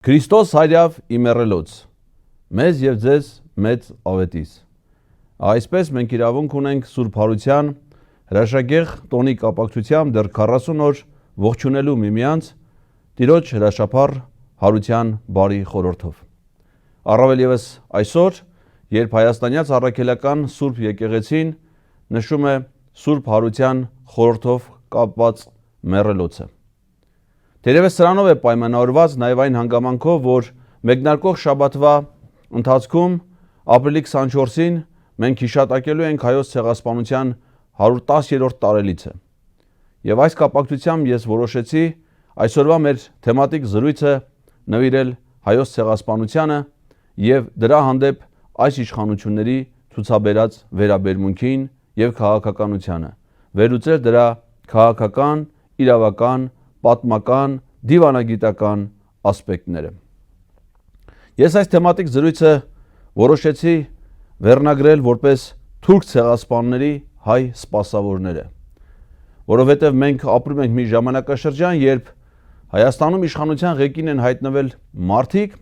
Քրիստոս հայրավ իմեռելոց, մեզ և ձեզ մեծ ավետիս։ Այսպես մենք իրավունք ունենք Սուրբ Հարության հրաշագեղ տոնի կապակցությամբ դեռ 40 օր ողջունելու միմյանց Տիրոջ հրաշափառ հարության բարի խորհրդով։ Առավել ևս այսօր, երբ հայաստանյաց առաքելական Սուրբ եկեղեցին նշում է Սուրբ Հարության խորհրդով կապված մեռելոցը։ Թերևս սրանով է պայմանավորված նաև այն հանգամանքով, որ մեկնարկող շաբաթվա ընթացքում ապրիլի 24-ին մենք հիշատակելու ենք Հայոց ցեղասպանության 110-րդ տարելիցը։ Եվ այս կապակցությամբ ես որոշեցի այսօրվա մեր թեմատիկ զրույցը նվիրել Հայոց ցեղասպանությանը եւ դրա հանդեպ այս իշխանությունների ցուցաբերած վերաբերմունքին եւ քաղաքականությանը, վերլուծել դրա քաղաքական, իրավական, պատմական, դիվանագիտական ասպեկտները։ Ես այս թեմատիկ զրույցը որոշեցի վերնագրել որպես թուրք ցեղասպանների հայ սպասավորները, որովհետև մենք ապրում ենք մի ժամանակաշրջան, երբ Հայաստանում իշխանության ղեկին են հայտնվել մարդիկ,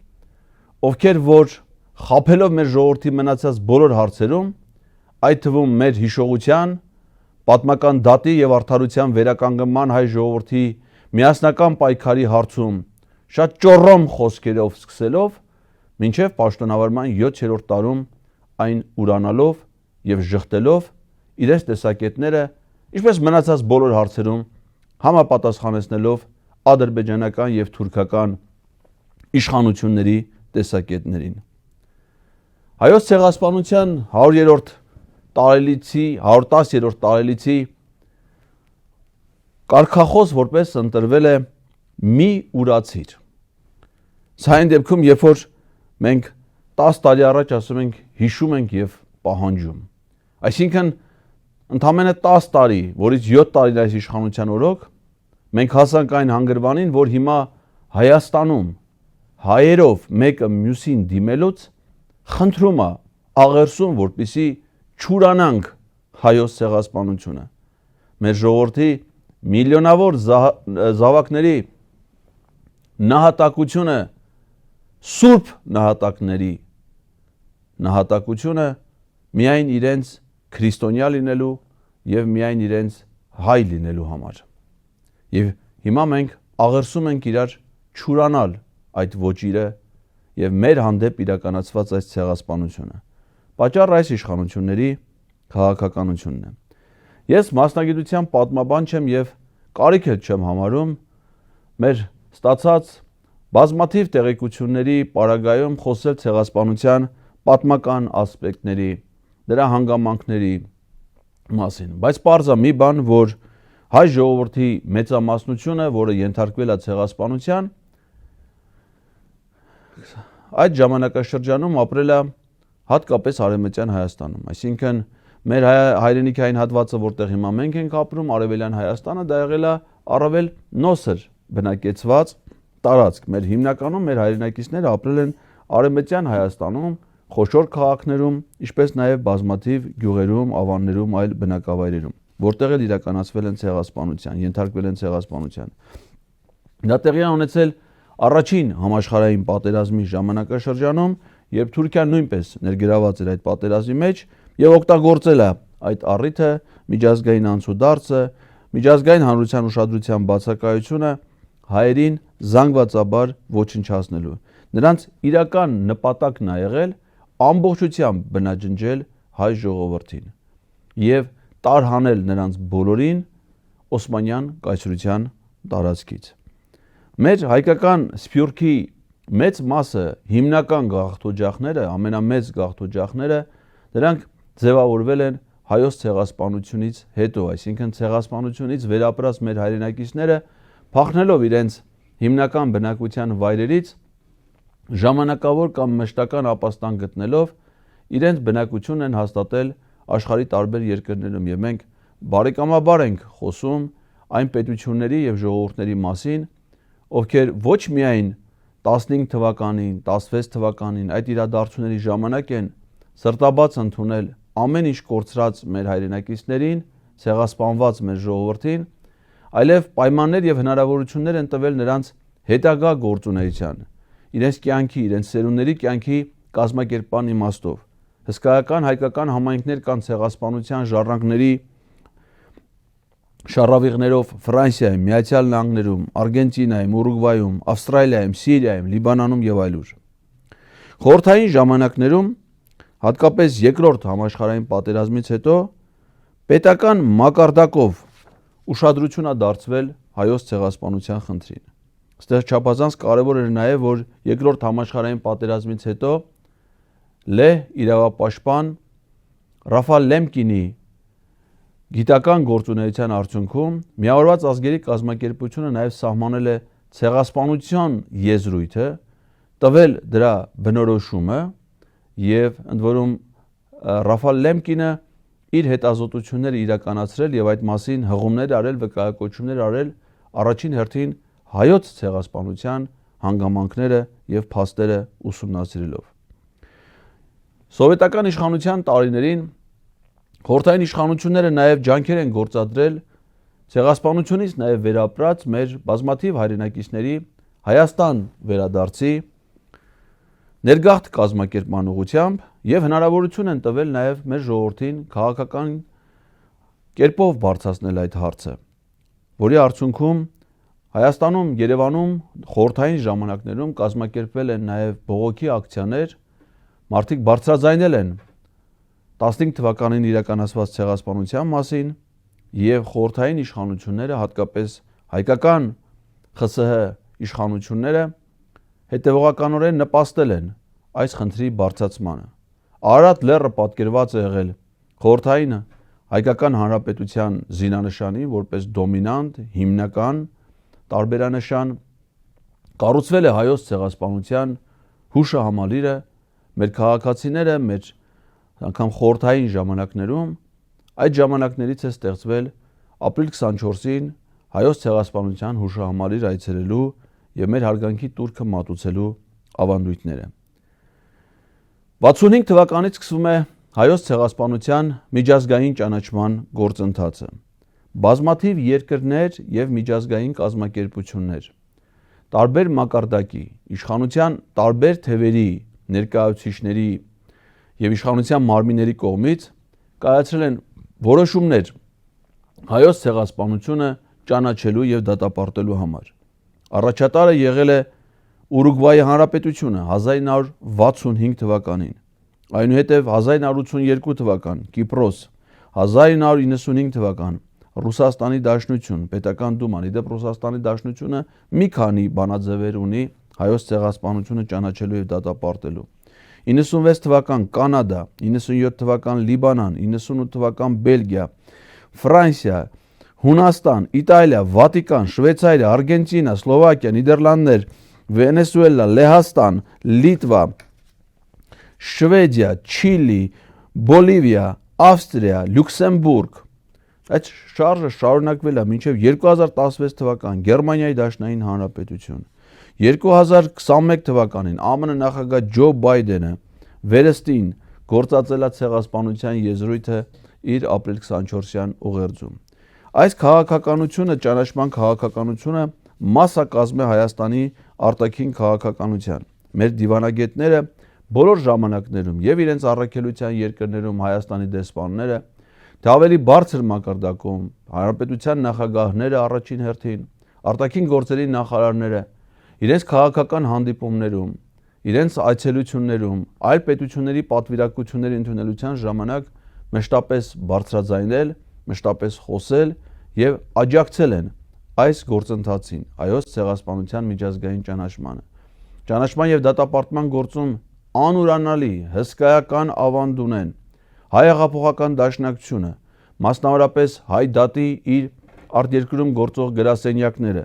ովքեր որ խաբելով մեր ժողովրդի մնացած բոլոր հարցերում, այդ թվում մեր հիշողության, պատմական դատի եւ արդարության վերականգնման հայ ժողովրդի միասնական պայքարի հարցում շատ ճոռոմ խոսքերով սկսելով մինչև պաշտոնավարման 7-րդ տարում այն ուրանալով եւ ժխտելով իրենց տեսակետները, ինչպես մնացած բոլոր հարցերում համապատասխանեցնելով ադրբեջանական եւ թուրքական իշխանությունների տեսակետներին։ Հայոց ցեղասպանության 100-րդ տարելիցի, 110-րդ տարելիցի կարգախոս որպես ընտրվել է մի ուրացիր։ Սա այն դեպքում, երբ որ մենք 10 տարի առաջ ասում ենք հիշում ենք եւ պահանջում։ Այսինքն ընդամենը 10 տարի, որից 7 տարին այս իշխանության օրոք, մենք հասանք այն հանգրվանին, որ հիմա Հայաստանում հայերով մեկը մյուսին դիմելուց խնդրում է աղերսում, որպեսզի չուրանանք հայոց ցեղասպանությունը։ Մեր ժողովրդի միլիոնավոր զավակների նահատակությունը, սուրբ նահատակների նահատակությունը միայն իրենց քրիստոնյա լինելու եւ միայն իրենց հայ լինելու համար։ Եվ հիմա մենք աղերսում ենք իրար չուրանալ այդ ոճիրը եւ մեր հանդեպ իրականացված այս ցեղասպանությունը։ Պատճառը այս իշխանությունների քաղաքականությունն է։ Ես մասնագիտությամբ պատմաբան չեմ եւ կարիք էլ չեմ համարում մեր ստացած բազմաթիվ տեղեկությունների պարագայում խոսել ցեղասպանության պատմական ասպեկտների, դրա հանգամանքների մասին, բայց պարզ է մի բան, որ հայ ժողովրդի մեծամասնությունը, որը ենթարկվել է ցեղասպանության, այդ ժամանակաշրջանում ապրել է հատկապես Արևմտյան Հայաստանում, այսինքն մեր հայրենիքի այն հատվածը, որտեղ հիմա մենք ենք ապրում, Արևելյան Հայաստանը, դա եղել է առավել նոսր բնակեցված տարածք։ Մեր հիմնականում մեր հայրենակիցները ապրել են Արևմտյան Հայաստանում, խոշոր քաղաքներում, ինչպես նաև բազմաթիվ գյուղերում, ավաններում, այլ բնակավայրերում, որտեղ էլ իրականացվել են ցեղասպանության, ենթարկվել են ցեղասպանության։ Դա տեղի է ունեցել առաջին համաշխարհային պատերազմի ժամանակաշրջանում, երբ Թուրքիան նույնպես ներգրաված էր այդ պատերազմի մեջ եւ օգտագործել է այդ առիթը, միջազգային անցուդարձը, միջազգային հանրության ուշադրության բացակայությունը հայերին զանգվածաբար ոչնչացնելու։ Նրանց իրական նպատակն է եղել ամբողջությամբ բնաջնջել հայ ժողովրդին եւ տարհանել նրանց բոլորին Օսմանյան կայսրության տարածքից։ Մեր հայկական սփյուռքի մեծ մասը հիմնական գաղթօջախները, ամենամեծ գաղթօջախները, դրանք ձևավորվել են հայոց ցեղասպանությունից հետո, այսինքն ցեղասպանությունից վերապրած մեր հայրենակիցները փախնելով իրենց հիմնական բնակության վայրերից ժամանակավոր կամ մշտական ապաստան գտնելով իրենց բնակությունն են հաստատել աշխարհի տարբեր երկրներում եւ մենք բարեկամաբար ենք խոսում այն պետությունների եւ ժողովուրդների մասին, ովքեր ոչ միայն 15 թվականին, 16 թվականին այդ իրադարձությունների ժամանակ են սրտաբաց ընդունել ամեն ինչ կորցրած մեր հայրենակիցներին, ցեղասպանված մեր ժողովրդին, այլև պայմաններ եւ հնարավորություններ են տվել նրանց հետագա գործունեության իրենց կյանքի, իրենց սերունդների կյանքի կազմակերպման իմաստով։ Հսկայական հայկական համայնքներ կան ցեղասպանության ժառանգների շառավիղներով Ֆրանսիայում, Միացյալ Նահանգներում, Արգենտինայում, Ուրուգվայում, Ավստրալիայում, Սիրիայում, Լիբանանում եւ այլուր։ Խորհրդային ժամանակներում, հատկապես երկրորդ համաշխարհային պատերազմից հետո, պետական մակարդակով ուշադրություն է դարձվել հայոց ցեղասպանության խնդրին։ Այստեղ չափազանց կարևոր էր նաև, որ երկրորդ համաշխարհային պատերազմից հետո լեհ իրավապաշտպան Ռաֆալ Լեմկինի գիտական գործունեության արդյունքում Միավորված ազգերի կազմակերպությունը նաև սահմանել է ցեղասպանության եզրույթը, տվել դրա բնորոշումը եւ ընդ որում Ռաֆալ Լեմկինը իր հետազոտությունները իրականացրել եւ այդ մասին հղումներ արել, վկայակոչումներ արել առաջին հերթին հայոց ցեղասպանության հանգամանքները եւ փաստերը ուսումնասիրելով։ Սովետական իշխանության տարիներին խորհրդային իշխանությունները նաև ջանքեր են գործադրել ցեղասպանությունից նաև վերապրած մեր բազմաթիվ հայրենակիցների Հայաստան վերադարձի ներգաղթ կազմակերպման ուղղությամբ եւ հնարավորություն են տվել նաև մեր ժողովրդին քաղաքական կերպով բարձրացնել այդ հարցը, որի արդյունքում Հայաստանում, Երևանում խորհրդային ժամանակներում կազմակերպվել են նաև բողոքի ակցիաներ, մարդիկ բարձրաձայնել են 15 թվականին իրականացված ցեղասպանության մասին եւ խորհրդային իշխանությունները, հատկապես հայկական ԽՍՀ իշխանությունները հետևողականորեն նպաստել են այս խնդրի բարձրացմանը։ Արարատ լեռը պատկերված է եղել խորհրդային հայկական հանրապետության զինանշանի որպես դոմինանտ, հիմնական տարբերանշան, կառուցվել է հայոց ցեղասպանության հուշահամալիրը, մեր քաղաքացիները, մեր անգամ խորհրդային ժամանակներում այդ ժամանակներից է ստեղծվել ապրիլ 24-ին հայոց ցեղասպանության հուշահամալիր այցելելու եւ մեր հարգանքի տուրքը մատուցելու ավանդույթները։ 65 թվականից սկսվում է հայոց ցեղասպանության միջազգային ճանաչման գործընթացը։ Բազմաթիվ երկրներ եւ միջազգային կազմակերպություններ, տարբեր մակարդակի, իշխանության տարբեր թևերի ներկայացուցիչների եւ իշխանության մարմինների կողմից կայացրել են որոշումներ հայոց ցեղասպանությունը ճանաչելու եւ դատապարտելու համար։ Առաջատարը եղել է Ուրուգվայի Հանրապետությունը 1965 թվականին, այնուհետև 1982 թվական Կիպրոս, 1995 թվական Ռուսաստանի Դաշնություն, Պետական Դուման, իդեպ Ռուսաստանի Դաշնությունը մի քանի բանաձևեր ունի հայոց ցեղասպանությունը ճանաչելու եւ դատապարտելու։ 96 թվական Կանադա, 97 թվական Լիբանան, 98 թվական Բելգիա, Ֆրանսիա, Հունաստան, Իտալիա, Վատիկան, Շվեյցարիա, Արգենտինա, Սլովակիա, Նիդերլանդներ, Վենեսուելա, Լեհաստան, Լիտվա, Շվեդիա, Չիլի, Բոլիվիա, Ավստրիա, Լյուքսեմբուրգ։ Այդ շարժը շարունակվել է մինչև 2016 թվական Գերմանիայի Դաշնային Հանրապետություն։ 2021 թվականին ԱՄՆ նախագահ Ջո Բայդենը վերստին գործածել է ցեղասպանության եզրույթը իր ապրիլ 24-յան ուղերձում։ Այս քաղաքականությունը, ճանաչման քաղաքականությունը մասնակազմ է Հայաստանի արտաքին քաղաքականության։ Մեր դիվանագետները բոլոր ժամանակներում եւ իրենց առաքելության երկրներում Հայաստանի դեսպանները, թե ավելի բարձր մակարդակում հանրապետության նախագահները առաջին հերթին, արտաքին գործերի նախարարները իրենց քաղաքական հանդիպումներում, իրենց այցելություններում, այլ պետությունների պատվիրակությունների ընդունելության ժամանակ մշտապես բարձրաձայնել, մշտապես խոսել եւ աջակցել են այս գործընթացին, հայոց ցեղասպանության միջազգային ճանաչմանը։ Ճանաչման եւ դատապարտման գործում անուրանալի հսկայական ավանդ ունեն հայ հեղափոխական դաշնակցությունը, մասնավորապես հայ դատի իր արտերկրում գործող գրասենյակները,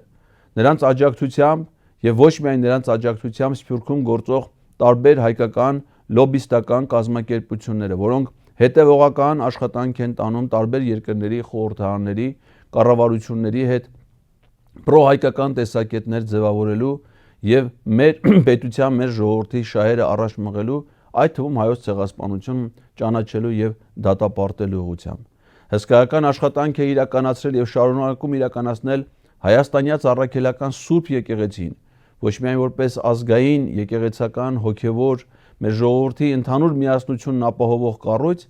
նրանց աջակցությամբ եւ ոչ միայն նրանց աջակցությամբ Սփյուռքում գործող տարբեր հայկական լոբիստական կազմակերպությունները, որոնք հետևողական աշխատանք են տանում տարբեր երկրների խորհրդարանների կառավարությունների հետ պրոհայկական տեսակետներ ձևավորելու եւ մեր պետության, մեր ժողովրդի շահերը առաջ մղելու, այդ թվում հայոց ցեղասպանություն ճանաչելու եւ դատապարտելու ուղղությամբ։ Հսկայական աշխատանք է իրականացրել եւ շարունակում իրականացնել հայաստանյաց առաքելական Սուրբ եկեղեցին, ոչ միայն որպես ազգային, եկեղեցական, հոգևոր, մեր ժողովրդի ընդհանուր միասնությունն ապահովող կառույց,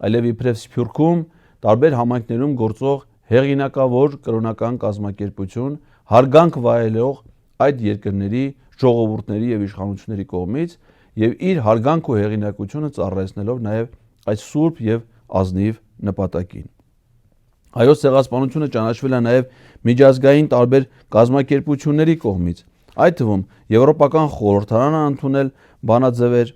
այլև իբրև Սփյուռքում տարբեր համայնքներում գործող հեղինակավոր կրոնական կազմակերպություն, հարգանք վայելող այդ երկրների ժողովուրդների եւ իշխանությունների կողմից եւ իր հարգանք ու հեղինակությունը ծառայեցնելով նաեւ այդ սուրբ եւ ազնիվ նպատակին։ Հայոց ցեղասպանությունը ճանաչվել է նաեւ միջազգային տարբեր կազմակերպությունների կողմից, այդ թվում Եվրոպական խորհրդարանը ընդունել բանաձևեր,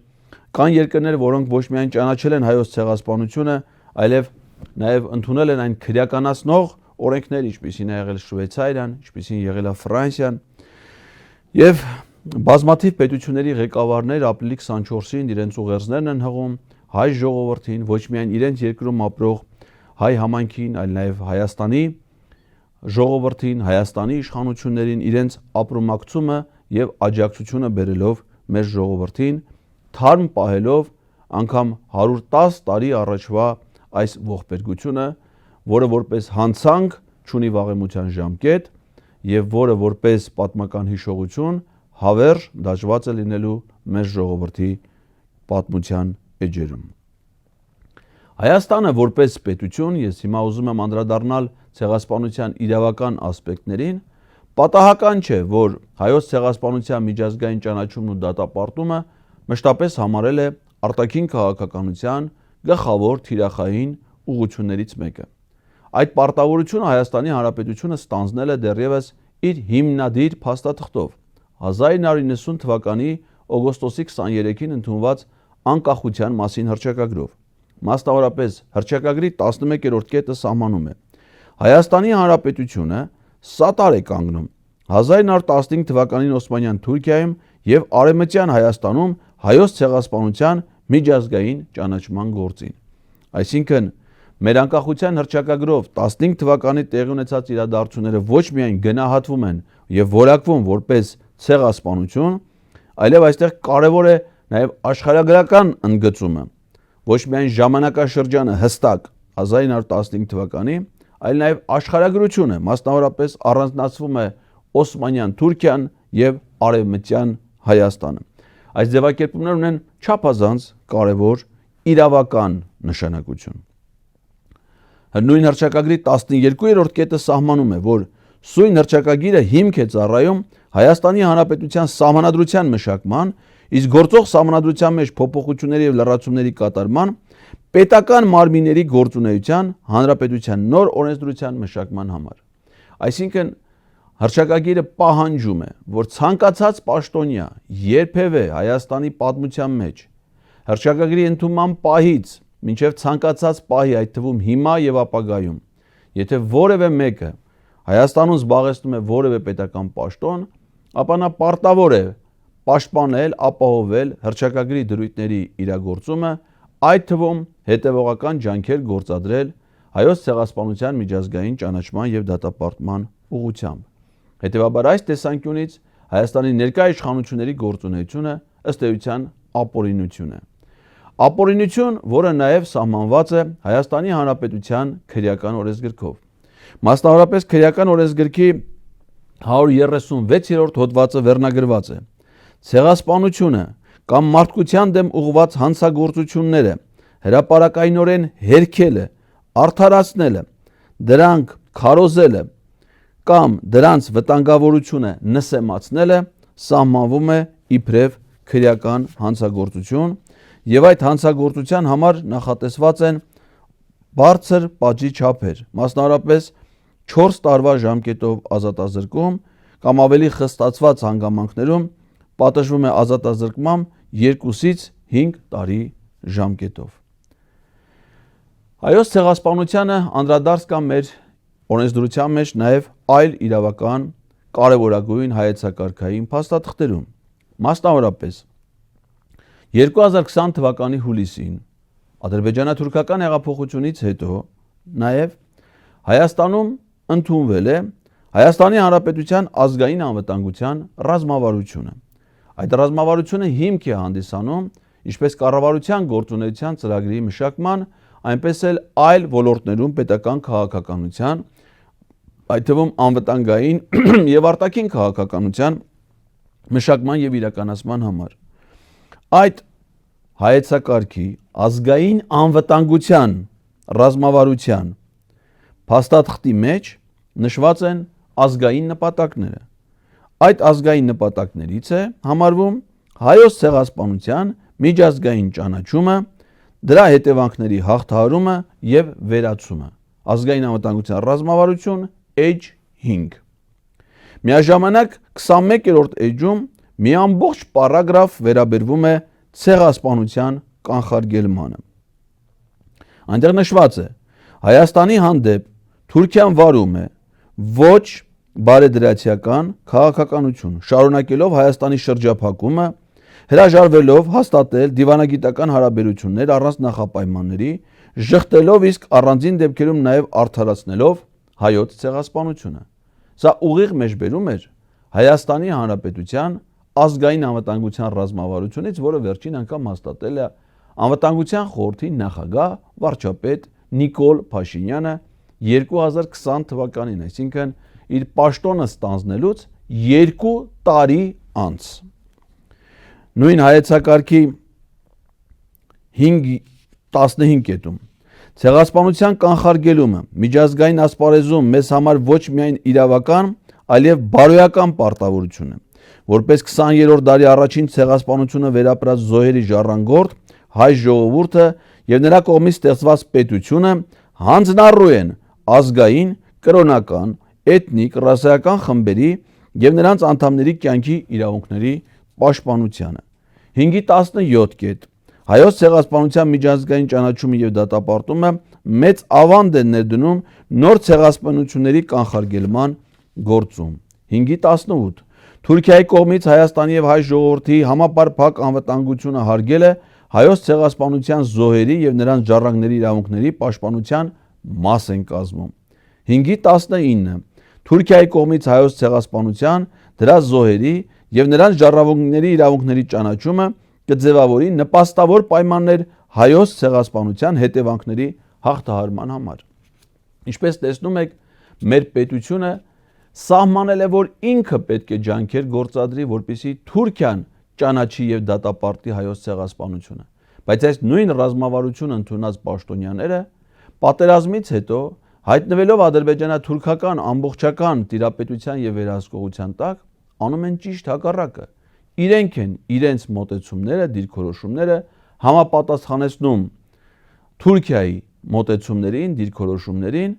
կան երկրներ, որոնք ոչ միայն ճանաչել են հայոց ցեղասպանությունը, այլև նաեւ ընդունել են այն քրեականացնող օրենքներ, ինչպիսին է եղել Շվեյցարիան, ինչպիսին եղել է Ֆրանսիան, եւ բազմաթիվ պետությունների ղեկավարներ ապրիլի 24-ին իրենց ուղերձներն են հղում հայ ժողովրդին, ոչ միայն իրենց երկրում ապրող հայ համայնքին, այլ նաեւ Հայաստանի ժողովրդին, Հայաստանի իշխանություններին իրենց ապրումակցումը եւ աջակցությունը բերելով մեր ժողովրդին, թարմ պահելով անգամ 110 տարի առաջվա այս ողբերգությունը, որը որպես հանցանք չունի վաղեմության ժամկետ եւ որը որպես պատմական հիշողություն հավերժ դաջված է լինելու մեր ժողովրդի պատմության էջերում։ Հայաստանը որպես պետություն, ես հիմա ուզում եմ անդրադառնալ ցեղասպանության իրավական ասպեկտներին, պատահական չէ, որ հայոց ցեղասպանության միջազգային ճանաչումն ու դատապարտումը մշտապես համարել է արտաքին քաղաքականության գլխավոր թիրախային ուղղություններից մեկը։ Այդ պարտավորությունը Հայաստանի Հանրապետությունը ստանձնել է դեռևս իր հիմնադիր փաստաթղթով 1990 թվականի օգոստոսի 23-ին ընդունված անկախության մասին հռչակագրով։ Մասնավորապես հռչակագրի 11-րդ կետը սահմանում է. Հայաստանի Հանրապետությունը սատար է կանգնում 1915 թվականին Օսմանյան Թուրքիայում եւ Արևմտյան Հայաստանում հայոց ցեղասպանության միջազգային ճանաչման գործին։ Այսինքն մեր անկախության հռչակագրով 15 թվականի տեղի ունեցած իրադարձությունները ոչ միայն գնահատվում են եւ որակվում որպես ցեղասպանություն, այլև այստեղ կարևոր է նաեւ աշխարհագրական ընդգծումը, ոչ միայն ժամանակաշրջանը հստակ 1915 թվականի, այլ նաեւ աշխարհագրությունը, մասնավորապես առանձնացվում է Օսմանյան Թուրքիան եւ Արևմտյան Հայաստանը։ Այս ձևակերպումներն ունեն չափազանց կարևոր իրավական նշանակություն։ Նույն հռչակագրի 12-րդ կետը սահմանում է, որ սույն հռչակագիրը հիմք է ծառայում Հայաստանի Հանրապետության սահմանադրության մշակման, իսկ գործող սահմանադրության մեջ փոփոխությունների եւ լրացումների կատարման, պետական մարմինների գործունեության, հանրապետության նոր օրենսդրության մշակման համար։ Այսինքն հռչակագիրը պահանջում է, որ ցանկացած պաշտոնյա երբևէ Հայաստանի պատմության մեջ հռչակագրի ընդունման պահից մինչև ցանկացած պահի, այդ թվում հիմա եւ ապագայում, եթե որևէ մեկը Հայաստանում զբաղեցնում է որևէ պետական պաշտոն, ապա նա պարտավոր է պաշտպանել, ապահովել հռչակագրի դրույթների իրագործումը, այդ թվում հետևողական ջանքեր գործադրել հայոց ցեղասպանության միջազգային ճանաչման եւ դատապարտման ուղղությամբ։ Հետևաբար այս տեսանկյունից Հայաստանի ներկայ իշխանությունների գործունեությունը ըստ էության ապօրինություն է։ Ապօրինություն, որը նաեւ սահմանված է Հայաստանի Հանրապետության քրեական օրենսգրքով։ Մասնավորապես քրեական օրենսգրքի 136-րդ հոդվածը վերնագրված է. Ցեղասպանությունը կամ մարդկության դեմ ուղղված հանցագործությունները հրապարակայնորեն հերքելը, արդարացնելը, դրանք քարոզելը կամ դրանց վտանգավորությունը նսեմացնելը սահմանվում է իբրև քրեական հանցագործություն եւ այդ հանցագործության համար նախատեսված են բարձր պատժի չափեր, մասնավորապես 4 տարվա ժամկետով ազատազրկում կամ ավելի խստացված հանգամանքներում պատժվում է ազատազրկմամբ 2-ից 5 տարի ժամկետով։ Հայոց ցեղասպանությանը անդրադարձ կա մեր օրենսդրության մեջ նաև այլ իրավական կարևորագույն հայեցակարգային փաստաթղթերում։ Մասնավորապես 2020 թվականի հուլիսին ադրբեջանա-թուրքական հեղափոխությունից հետո նաև Հայաստանում ընդունվել է Հայաստանի Հանրապետության ազգային անվտանգության ռազմավարությունը։ Այդ ռազմավարությունը հիմք է հանդիսանում ինչպես կառավարության գործունեության ծրագրի մշակման, այնպես էլ այլ ոլորտներում պետական քաղաքականության, այդ թվում անվտանգային եւ արտաքին քաղաքականության մշակման եւ իրականացման համար։ Այդ հայեցակարգի ազգային անվտանգության ռազմավարության փաստաթղթի մեջ նշված են ազգային նպատակները։ Այդ ազգային նպատակներից է համարվում հայոց ցեղասպանության միջազգային ճանաչումը, դրա հետևանքների հաղթահարումը եւ վերացումը։ Ազգային անվտանգության ռազմավարություն էջ 5։ Միաժամանակ 21-րդ էջում մի ամբողջ պարագրաֆ վերաբերվում է ցեղասպանության կանխարգելմանը։ Այնտեղ նշված է. Հայաստանի հանդեպ Թուրքիան վարում է ոչ բարեդրացիական քաղաքականություն, շարունակելով Հայաստանի շրջափակումը, հրաժարվելով հաստատել դիվանագիտական հարաբերություններ առանց նախապայմանների, ժխտելով իսկ առանձին դեպքերում նաև արդարացնելով հայոց ցեղասպանությունը։ Սա ուղիղ մեջբերում էր Հայաստանի Հանրապետության ազգային անվտանգության ռազմավարությունից, որը վերջին անգամ հաստատել է Անվտանգության խորհրդի նախագահ վարչապետ Նիկոլ Փաշինյանը 2020 թվականին, այսինքն իր պաշտոնը ստանձնելուց 2 տարի անց։ Նույն հայեցակարգի 15 կետում ցեղասպանության կանխարգելումը միջազգային ասպարեզում մեզ համար ոչ միայն իրավական, այլև բարոյական պարտավորություն է, որպես 20-րդ դարի առաջին ցեղասպանությունը վերապրած զոհերի ժառանգորդ հայ ժողովուրդը եւ նրա կողմից ստեղծված պետությունը հանձնառու են ազգային, կրոնական, էթնիկ, ռասայական խմբերի եւ նրանց անդամների կյանքի իրավունքների պաշտպանությանը։ 5-17 կետ հայոց ցեղասպանության միջազգային ճանաչումը եւ դատապարտումը մեծ ավանդ են ներդնում նոր ցեղասպանությունների կանխարգելման գործում։ 5-18 Թուրքիայի կողմից Հայաստանի եւ հայ ժողովրդի համապարփակ անվտանգությունը հարգելը հայոց ցեղասպանության զոհերի եւ նրանց ժառանգների իրավունքների պաշտպանության մաս են կազմում։ 5-19 Թուրքիայի կողմից հայոց ցեղասպանության, դրա զոհերի եւ նրանց ժառանգների իրավունքների ճանաչումը կձևավորի նպաստավոր պայմաններ հայոց ցեղասպանության հետևանքների հաղթահարման համար։ Ինչպես տեսնում եք, մեր պետությունը սահմանել է, որ ինքը պետք է ջանքեր գործադրի, որպեսզի Թուրքիան ճանաչի եւ դատապարտի հայոց ցեղասպանությունը։ Բայց այս նույն ռազմավարությունը ընդունած պաշտոնյաները պատերազմից հետո հայտնվելով ադրբեջանա-թուրքական ամբողջական տիրապետության եւ վերահսկողության տակ, անում են ճիշտ հակառակը։ Իրենք են իրենց մոտեցումները, դիրքորոշումները համապատասխանեցնում Թուրքիայի մոտեցումներին, դիրքորոշումներին,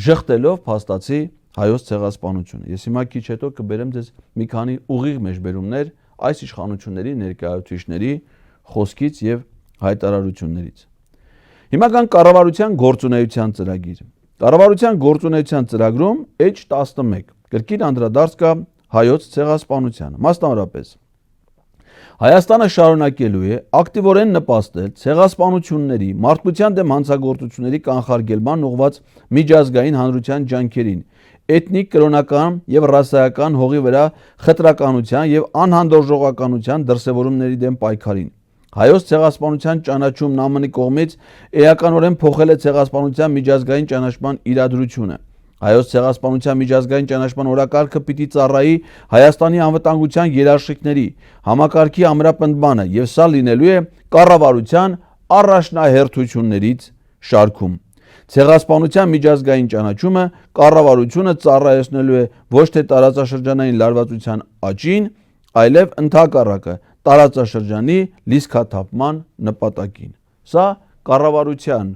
ժխտելով փաստացի հայոց ցեղասպանությունը։ Ես հիմա քիչ հետո կբերեմ ձեզ մի քանի ուղիղ մեջբերումներ այս իշխանությունների ներկայացուցիչների խոսքից եւ հայտարարություններից։ Հիմա կան կառավարության գործունեության ծրագիր։ Կառավարության գործունեության ծրագրում էջ 11 կրկին անդրադարձ կա հայոց ցեղասպանությանը։ Մասնավորապես Հայաստանը շարունակելու է ակտիվորեն նպաստել ցեղասպանությունների, մարդկության դեմ հանցագործությունների կանխարգելման ուղղված միջազգային հանրության ջանքերին, էթնիկ, կրոնական եւ ռասայական հողի վրա խտրականության եւ անհանդուրժողականության դրսեւորումների դեմ պայքարին։ Հայոց ցեղասպանության ճանաչումն ԱՄՆ-ի կողմից էականորեն փոխել է ցեղասպանության միջազգային ճանաչման իրադրությունը։ Հայոց ցեղասպանության միջազգային ճանաչման օրակարգը պիտի ծառայի Հայաստանի անվտանգության երաշխիքների համակարգի ամրապնդմանը եւ սա լինելու է կառավարության առաջնահերթություններից շարքում։ Ցեղասպանության միջազգային ճանաչումը կառավարությունը ծառայեցնելու է ոչ թե տարածաշրջանային լարվածության աճին, այլև ընդհակառակը տարածաշրջանի լիցքաթափման նպատակին։ Սա կառավարության,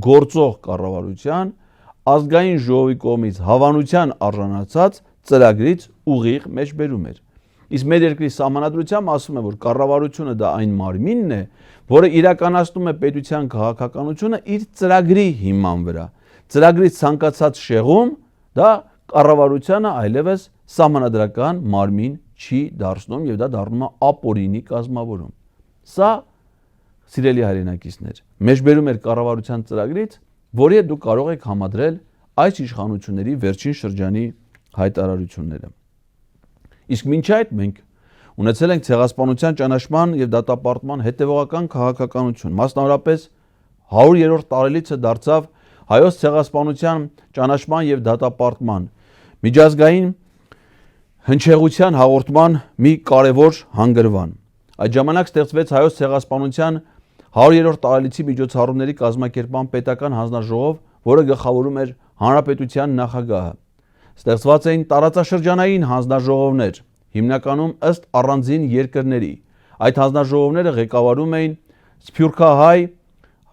գործող կառավարության ազգային ժողովի կողմից հավանության արժանացած ծրագրից ուղիղ մեջբերում էր։ Իսկ մեր երկրի սահմանադրությամբ ասում է, որ կառավարությունը դա այն մարմինն է, որը իրականացնում է պետության քաղաքականությունը իր ծրագրի հիման վրա։ Ծրագրի ցանկացած շեղում դա կառավարությանը այլևս սահմանադրական մարմին չի դարձնում եւ դա դառնում է ապօրինի կազմավորում։ Սա, սիրելի հայրենակիցներ, մեջբերում էր կառավարության ծրագրից, որի հետ դուք կարող եք համադրել այս իշխանությունների վերջին շրջանի հայտարարությունները։ Իսկ մինչ այդ մենք ունեցել ենք ցեղասպանության ճանաչման եւ դատապարտման հետեւողական քաղաքականություն, մասնավորապես 100-րդ տարելիցը դարձավ հայոց ցեղասպանության ճանաչման եւ դատապարտման միջազգային հնչեղության հաղորդման մի կարևոր հանգրվան։ Այդ ժամանակ ստեղծվեց Հայոց ցեղասպանության 100-րդ տարելիցի միջոցառումների կազմակերպման պետական հանձնաժողով, որը գլխավորում էր Հանրապետության նախագահը։ Ստեղծված էին տարածաշրջանային հանձնաժողովներ, հիմնականում ըստ առանձին երկրների։ Այդ հանձնաժողովները ղեկավարում էին սփյուռքահայ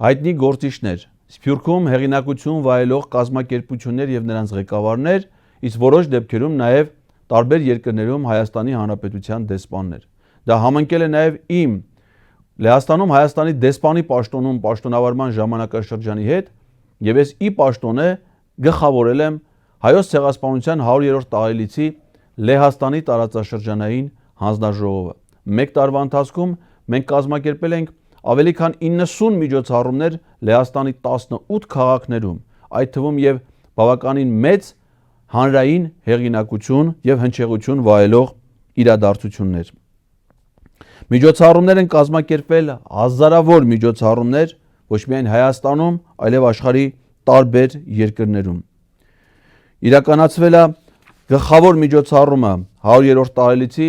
հայտնի գործիչներ, Սփյուռքում հեղինակություն վայելող կազմակերպություններ եւ նրանց ղեկավարներ, իսկ որոշ դեպքերում նաեւ տարբեր երկրներում Հայաստանի Հանրապետության դեսպաններ։ Դա համընկել է նաեւ իմ Լեհաստանում Հայաստանի դեսպանի պաշտոնում պաշտոնավարման ժամանակաշրջանի հետ եւ ես ի պաշտոնե գլխավորել եմ Հայոց ցեղասպանության 100-րդ տարելիցի Լեհաստանի տարածաշրջանային հանձնաժողովը։ Մեկ տարվա ընթացքում մենք կազմակերպել ենք ավելի քան 90 միջոցառումներ Լեհաստանի 18 քաղաքներում, այդ թվում եւ բավականին մեծ հանրային հեղինակություն եւ հնչեղություն վայելող իրադարձություններ։ Միջոցառումներ են կազմակերպվել հազարավոր միջոցառումներ ոչ միայն Հայաստանում, այլև աշխարհի տարբեր երկրներում։ Իրականացվել է գլխավոր միջոցառումը 100-րդ տարելիցի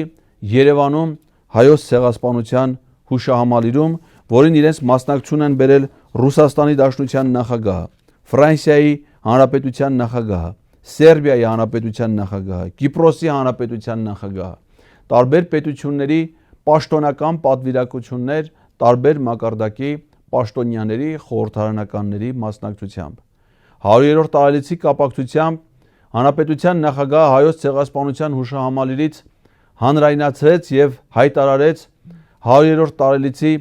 Երևանում Հայոց ցեղասպանության հուշահամալիրում, որին իրենց մասնակցություն են բերել Ռուսաստանի Դաշնության նախագահը, Ֆրանսիայի Հանրապետության նախագահը, Սերբիայի Հանրապետության նախագահը, Կիպրոսի Հանրապետության նախագահը, տարբեր պետությունների պաշտոնական պատվիրակություններ, տարբեր մակարդակի պաշտոնյաների, խորհրդարանականների մասնակցությամբ։ 100-րդ տարելիցի կապակցությամբ Հանրապետության նախագահը Հայոց ցեղասպանության հուշահամալիրից հանրայնացրեց եւ հայտարարեց 100-րդ տարելիցի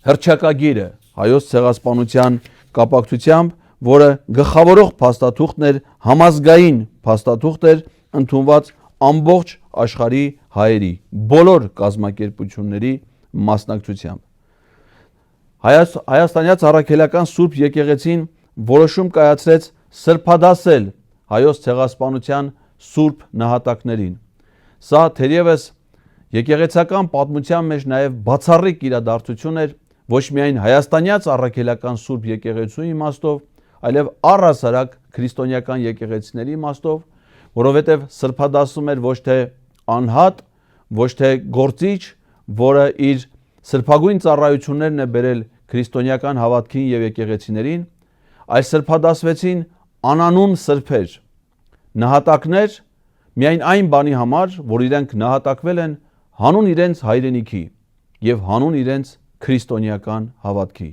հռչակագիրը Հայոց ցեղասպանության կապակցությամբ, որը գլխավորող փաստաթուղթն էր, համազգային փաստաթուղթ էր, ընդունված ամբողջ աշխարհի հայերի, բոլոր կազմակերպությունների մասնակցությամբ։ Հայաստանյաց առաքելական Սուրբ եկեղեցին որոշում կայացրեց սրբադասել Հայոց ցեղասպանության սուրբ նահատակներին։ Սա թերևս եկեղեցական պատմության մեջ նաև բացառիկ իրադարձություն էր ոչ միայն հայաստանյաց առաքելական Սուրբ եկեղեցու իմաստով, այլև առհասարակ քրիստոնեական եկեղեցիների իմաստով, որովհետև սրբադասում էր ոչ թե անհատ, ոչ թե գործիչ, որը իր սրբագույն ծառայություններն է բերել քրիստոնեական հավատքին եւ եկեղեցիներին, այլ սրբադասվեցին անանուն սրբեր, նահատակներ միայն այն բանի համար, որ իրենք նահատակվել են հանուն իրենց հայրենիքի եւ հանուն իրենց քրիստոնեական հավատքի։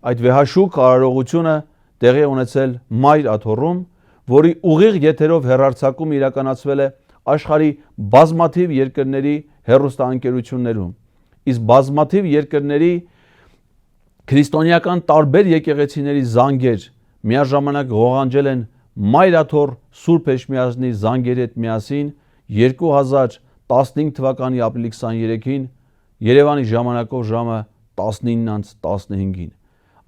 Այդ վեհաշուկ արարողությունը տեղի ունեցել Մայր աթոռում, որի ուղիղ եթերով հեռարձակում իրականացվել է աշխարհի բազմաթիվ երկրների հեռուստաընկերություններում, իսկ բազմաթիվ երկրների քրիստոնեական տարբեր եկեղեցիների զանգեր միաժամանակ ղողանջել են Մայր աթոռ Սուրբ Էջմիածնի զանգերի հետ միասին 2015 թվականի ապրիլի 23-ին Երևանի ժամանակով ժամը 19:15-ին։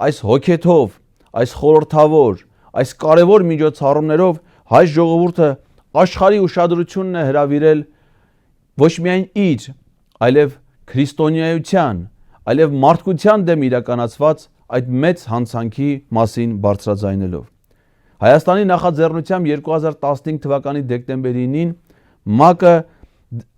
Այս հոգեթով, այս խորհրդավոր, այս կարևոր միջոցառումներով հայ ժողովուրդը աշխարհի ուշադրությունն է հրավիրել ոչ միայն իր, այլև քրիստոնեայության, այլև մարդկության դեմ իրականացված այդ մեծ հանցանքի մասին բարձրաձայնելով։ Հայաստանի նախաձեռնությամբ 2015 թվականի դեկտեմբերի 9-ին ՄԱԿ-ը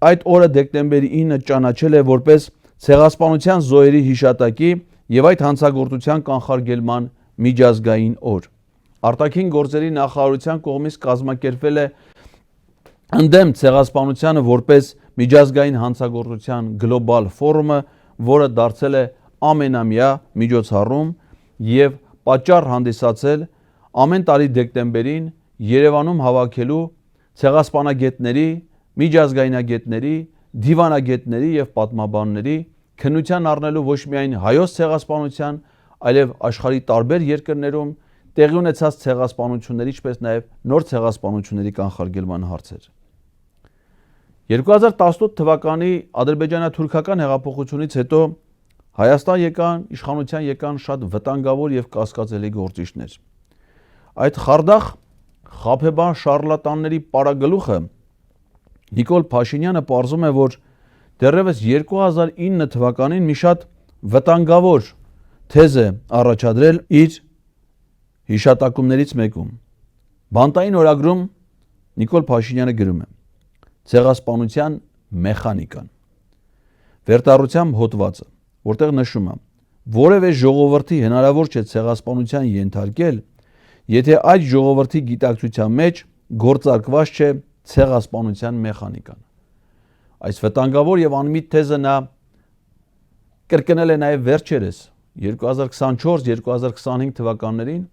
այդ օրը դեկտեմբերի 9-ը ճանաչել է որպես ցեղասպանության զոհերի հիշատակի եւ այդ հանցագործության կանխարգելման միջազգային օր։ Արտաքին գործերի նախարարության կողմից կազմակերպվել է ընդդեմ ցեղասպանությանը որպես միջազգային հանցագործության գլոբալ ֆորումը, որը դարձել է ամենամյա միջոցառում եւ պատճառ հանդիսացել ամեն տարի դեկտեմբերին Երևանում հավաքելու ցեղասպանագետների, միջազգայնագետների, դիվանագետների եւ պատմաբանների քննության առնելու ոչ միայն հայոց ցեղասպանության, այլև աշխարհի տարբեր երկրներում տեղի ունեցած ցեղասպանությունների, ինչպես նաեւ նոր ցեղասպանությունների կանխարգելման հարցեր։ 2018 թվականի ադրբեջանա-թուրքական հեղափոխությունից հետո Հայաստան իշխանության եկան շատ վտանգավոր եւ կասկածելի գործիչներ։ Այդ խարդախ խաբեբան շարլատանների պարագլուխը Նիկոլ Փաշինյանը պարզում է, որ դեռևս 2009 թվականին մի շատ վտանգավոր թեզ է առաջադրել իր հիշատակումներից մեկում։ Բանտային օրագրում Նիկոլ Փաշինյանը գրում է. ցեղասպանության մեխանիկան։ Վերտառությամբ հոդվածը, որտեղ նշում է. որևէ ժողովրդի հնարավոր չէ ցեղասպանության ենթարկել, եթե այդ ժողովրդի գիտակցության մեջ գործարկված չէ ցեղասպանության մեխանիկան։ Այս վտանգավոր եւ անմիտ թեզը նա կրկնել է նաեւ վերջերս 2024-2025 թվականներին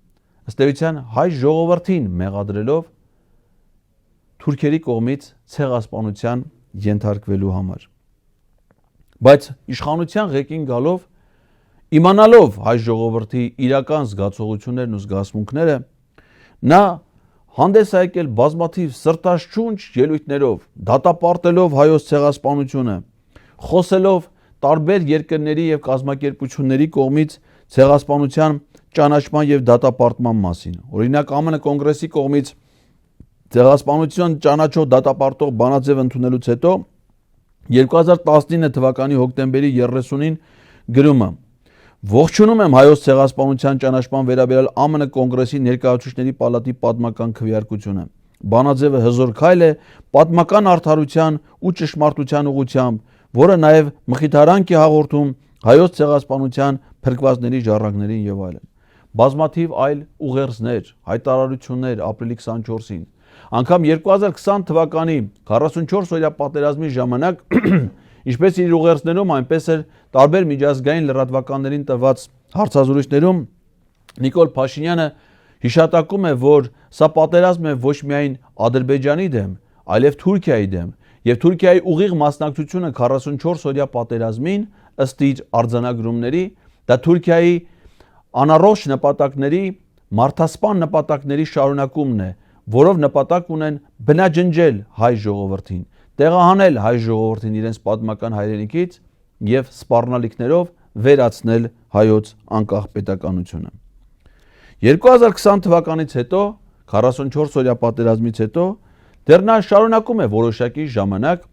ըստ էության հայ ժողովրդին մեղադրելով թուրքերի կողմից ցեղասպանության ենթարկվելու համար։ Բայց իշխանության ղեկին գալով, իմանալով հայ ժողովրդի իրական զգացողություններն ու զգացմունքները, նա հանդես է եկել բազմաթիվ սրտաշունչ ելույթներով, դատապարտելով հայոց ցեղասպանությունը, խոսելով տարբեր երկրների եւ կազմակերպությունների կողմից ցեղասպանության ճանաչման եւ դատապարտման մասին։ Օրինակ ԱՄՆ կոնգրեսի կողմից ցեղասպանության ճանաչող դատապարտող բանաձև ընդունելուց հետո 2019 թվականի հոկտեմբերի 30-ին գրում է. Ողջունում եմ հայոց ցեղասպանության ճանաչման վերաբերյալ ԱՄՆ կոնգրեսի ներկայացուցիչների պալատի պատմական քվեարկությունը։ Բանաձևը հզոր քայլ է պատմական արդարության ու ճշմարտության ուղղությամբ, որը նաև մխիթարանք է հաղորդում հայոց ցեղասպանության փրկվածների ժառանգներին եւ այլն։ Բազմաթիվ այլ ուղերձներ, հայտարարություններ ապրիլի 24-ին։ Անգամ 2020 թվականի 44-օրյա պատերազմի ժամանակ ինչպես իր ուղերձներում, այնպես էլ տարբեր միջազգային լրատվականներին տված հարցազրույցներում Նիկոլ Փաշինյանը հիշատակում է, որ սա պատերազմ է ոչ միայն Ադրբեջանի դեմ, այլև Թուրքիայի դեմ, եւ Թուրքիայի ուղիղ մասնակցությունը 44-օրյա պատերազմին ըստ իր արձանագրումների, դա Թուրքիայի անառողջ նպատակների, մարդասպան նպատակների շարունակումն է, որով նպատակ ունեն բնաջնջել հայ ժողովրդին, տեղահանել հայ ժողովրդին իրենց պատմական հայրենիքից եւ սպառնալիքներով վերացնել հայոց անկախ պետականությունը։ 2020 թվականից հետո 44-օրյա պատերազմից հետո դեռ նա շարունակում է որոշակի ժամանակ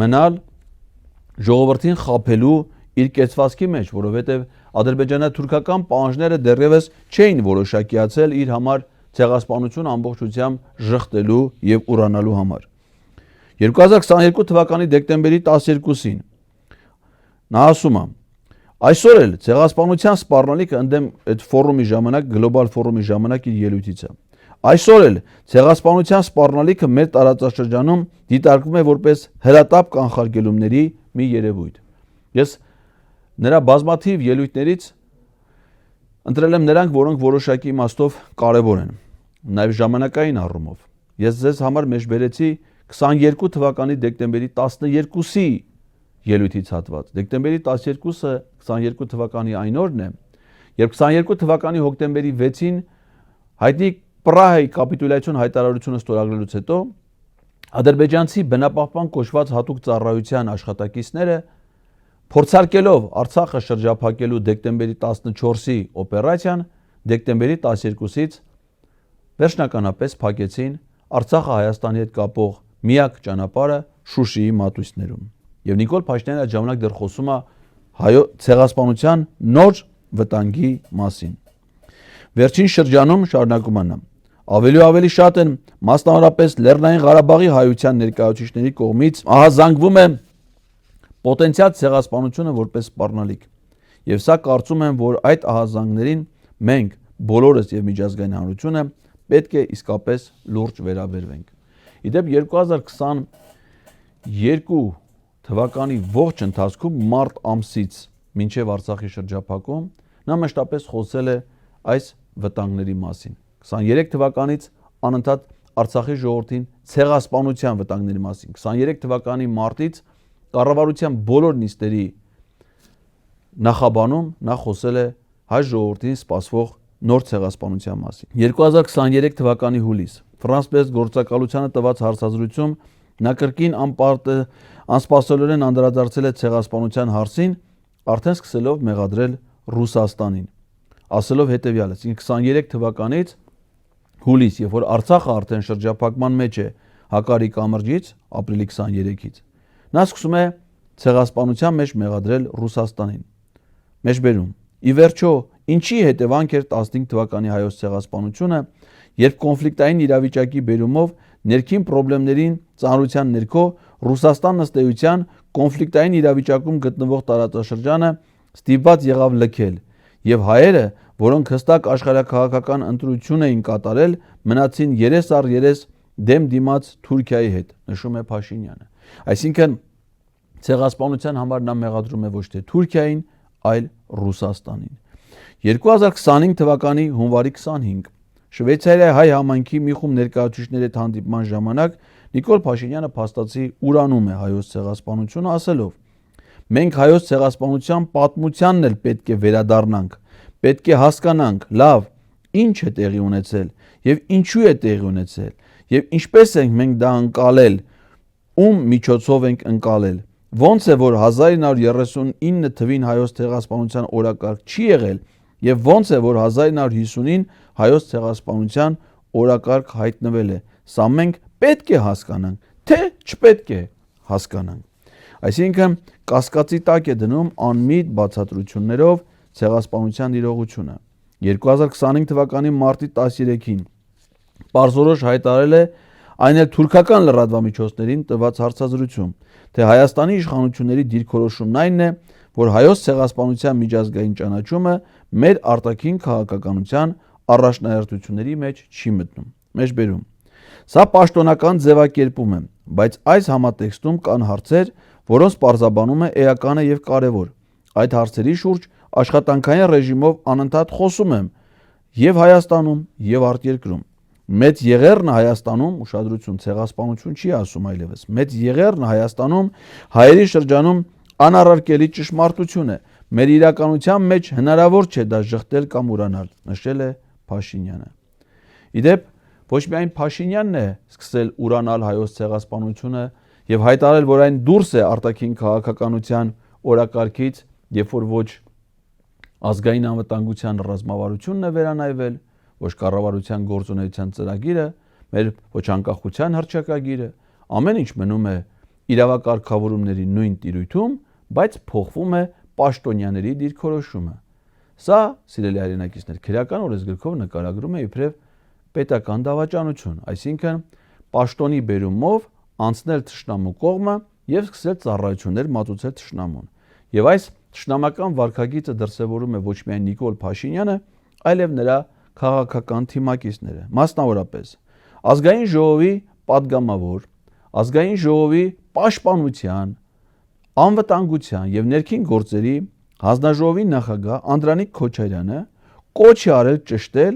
մնալ ժողովրդին խաբելու իր կեցվածքի մեջ, որովհետեւ ադրբեջանա-թուրքական պահանջները դեռևս չէին որոշակիացել իր համար ցեղասպանություն ամբողջությամբ ժխտելու եւ ուրանալու համար։ 2022 թվականի դեկտեմբերի 12-ին նա ասում է. այսօր էլ ցեղասպանության սպառնալիքը ընդդեմ այդ ֆորումի ժամանակ, գլոբալ ֆորումի ժամանակ իր ելույթից է։ Այսօր էլ ցեղասպանության սպառնալիքը մեր տարածաշրջանում դիտարկվում է որպես հրատապ կանխարգելումների մի երևույթ։ Ես նրա բազմաթիվ ելույթներից ընտրել եմ նրանք, որոնք որոշակի իմաստով կարևոր են, նաև ժամանակային առումով։ Ես ձեզ համար մեջբերեցի 22 թվականի դեկտեմբերի 12-ի ելույթից հատված։ Դեկտեմբերի 12-ը 22 թվականի այն օրն է, երբ 22 թվականի հոկտեմբերի 6-ին հայտնի Պրահայի կապիտուլյացիոն հայտարարությունը ստորագրելուց հետո ադրբեջանցի բնապահպան կոչված հատուկ ծառայության աշխատակիցները փորձարկելով Արցախը շրջափակելու դեկտեմբերի 14-ի օպերացիան դեկտեմբերի 12-ից վերջնականապես փակեցին Արցախը Հայաստանի հետ կապող միակ ճանապարհը Շուշիի մատույցներում։ Եվ Նիկոլ Փաշինյանը այդ ժամանակ դեռ խոսում է հայոց ցեղասպանության նոր վտանգի մասին։ Վերջին շրջանում շարունակում է նա. ավելի ու ավելի շատ են մասնավորապես Լեռնային Ղարաբաղի հայության ներկայացուցիչների կողմից ահազանգվում է պոտենցիալ ցեղասպանությունը որպես սպառնալիք։ Եվ սա կարծում եմ, որ այդ ահազանգներին մենք բոլորս եւ միջազգային հանրությունը պետք է իսկապես լուրջ վերաբերվենք։ Իդեպ 2022 թվականի ողջ ընթացքում մարտ ամսից մինչև Արցախի շրջափակում նա մշտապես խոսել է այս վտանգների մասին։ 23 թվականից անընդհատ Արցախի ժողովրդին ցեղասպանության վտանգների մասին։ 23 թվականի մարտից կառավարության բոլոր նիստերի նախաբանում նա խոսել է հայ ժողովրդին սպասվող նոր ցեղասպանության մասին։ 2023 թվականի հուլիս Ֆրանս Պրես գործակալությանը տված հարցազրույցում նա կրկին անսպասելիորեն անդրադարձել է ցեղասպանության հարցին, արդեն սկսելով մեղադրել Ռուսաստանին, ասելով հետևյալը. 23 թվականից հուլիս, երբ որ Արցախը արդեն շրջափակման մեջ է Հակարի կամրջից, ապրիլի 23-ից, նա սկսում է ցեղասպանության մեջ մեղադրել Ռուսաստանին։ Մեջբերում. ի վերջո, ինչի հետևանք էր 15 թվականի հայոց ցեղասպանությունը, երբ կոնֆլիկտային իրավիճակի բերումով ներքին խնդիրներին ծանրության ներքո Ռուսաստանն ըստ էության կոնֆլիկտային իրավիճակում գտնվող տարածաշրջանը ստիպված եղավ լքել, եւ հայերը, որոնք հստակ աշխարհաքաղաքական ընտրություն էին կատարել, մնացին երես առ երես դեմ դիմաց Թուրքիայի հետ, նշում է Փաշինյանը։ Այսինքն ցեղասպանության համար նա մեղադրում է ոչ թե Թուրքիային, այլ Ռուսաստանին։ 2025 թվականի հունվարի 25 Շվեյցարիայի հայ համայնքի մի խումբ ներկայացուցիչների հետ հանդիպման ժամանակ Նիկոլ Փաշինյանը փաստացի ուրանում է հայոց ցեղասպանությունը, ասելով. «Մենք հայոց ցեղասպանության պատմությանն էլ պետք է վերադառնանք, պետք է հասկանանք, լավ, ինչ է տեղի ունեցել եւ ինչու է տեղի ունեցել եւ ինչպես ենք մենք դա ընկալել, ում միջոցով ենք ընկալել։ Ոնց է որ 1939 թվին հայոց ցեղասպանության օրակարգ չի եղել եւ ոնց է որ 1950-ին հայոց ցեղասպանության օրակարգ հայտնվել է։ Սա մենք պետք է հասկանանք, թե չպետք է հասկանանք»։ Այսինքն կասկածի տակ է դնում անմիտ բացատրություններով ցեղասպանության իրողությունը։ 2025 թվականի մարտի 13-ին Պարզորոշ հայտարարել է այն էլ թուրքական լրատվամիջոցներին տված հարցազրույցում, թե Հայաստանի իշխանությունների դիրքորոշումն այն է, որ հայոց ցեղասպանության միջազգային ճանաչումը մեր արտաքին քաղաքականության առաջնահերթությունների մեջ չի մտնում։ Մեջբերում. Սա պաշտոնական ձևակերպում է, բայց այս համատեքստում կան հարցեր, որոնց պարզաբանում է էականը եւ կարեւոր։ Այդ հարցերի շուրջ աշխատանքային ռեժիմով անընդհատ խոսում եմ եւ Հայաստանում եւ արտերկրում։ Մեծ եղերն Հայաստանում, ուշադրություն, ցեղասպանություն չի ասում այլևս, մեծ եղերն Հայաստանում հայերի շրջանում անառարկելի ճշմարտություն է։ Մեր իրականության մեջ հնարավոր չէ դա ժխտել կամ ուրանալ, նշել է Փաշինյանը։ Իդեպ ոչ միայն Փաշինյանն է սկսել ուրանալ հայոց ցեղասպանությունը եւ հայտարարել, որ այն դուրս է արտաքին քաղաքականության օրակարգից, երբ որ ոչ ազգային անվտանգության ռազմավարությունն է վերանայվել, ոչ կառավարության գործունեության ծրագիրը, մեր ոչ անկախության հռչակագիրը, ամեն ինչ մնում է իրավակարգավորումների նույն տիրույթում, բայց փոխվում է պաշտոնյաների դիրքորոշումը։ Սա, սիրելի հայրենակիցներ, քրեական օրենսգրքով նկարագրում է իբրև պետական դավաճանություն, այսինքն պաշտոնի բերումով անցնել թշնամու կողմը եւ սկսել ծառայություններ մատուցել թշնամուն։ Եվ այս թշնամական վարքագիծը դրսևորում է ոչ միայն Նիկոլ Փաշինյանը, այլև նրա քաղաքական թիմակիցները, մասնավորապես Ազգային ժողովի պատգամավոր, Ազգային ժողովի պաշտպանության, անվտանգության եւ ներքին գործերի հանձնաժողովի նախագահ Անդրանիկ Քոչարյանը կոչ է արել ճշտել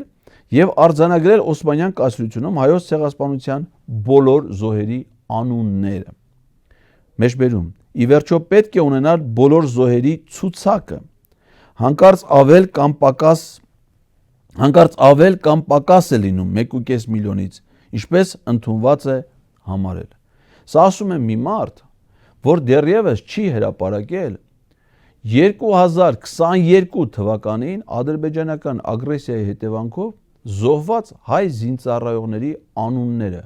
եւ արձանագրել Օսմանյան կայսրությունում հայոց ցեղասպանության բոլոր զոհերի անունները։ Մեջբերում. ի վերջո պետք է ունենալ բոլոր զոհերի ցուցակը, հանկարծ ավել կամ պակաս է լինում 1.5 միլիոնից, ինչպես ընդունված է համարել։ Սա ասում է մի մարդ, որ դեռևս չի հրապարակել 2022 թվականին ադրբեջանական ագրեսիայի հետևանքով զոհված հայ զինծառայողների անունները,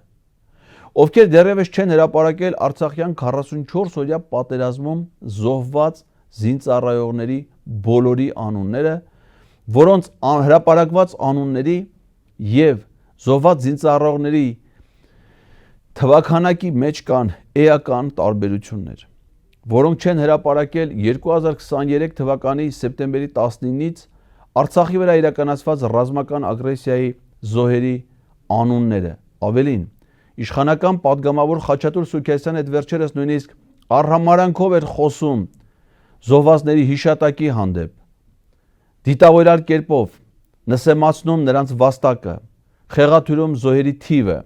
ովքեր դեռևս չեն հրապարակել Արցախյան 44-օրյա պատերազմում զոհված զինծառայողների բոլորի անունները, որոնց հրապարակված անունների եւ զոհված զինծառայողների թվականակի մեջ կան էական տարբերություններ, որոնք չեն հրապարակել 2023 թվականի սեպտեմբերի 19-ից Արցախի վրա իրականացված ռազմական ագրեսիայի զոհերի անունները։ Ավելին, իշխանական պատգամավոր Խաչատուր Սուքիասյանը այդ վերջերս նույնիսկ արհամարանքով էր խոսում զոհվածների հիշատակի հանդեպ, դիտավորյալ կերպով նսեմացնում նրանց վաստակը, խեղաթյուրում զոհերի թիվը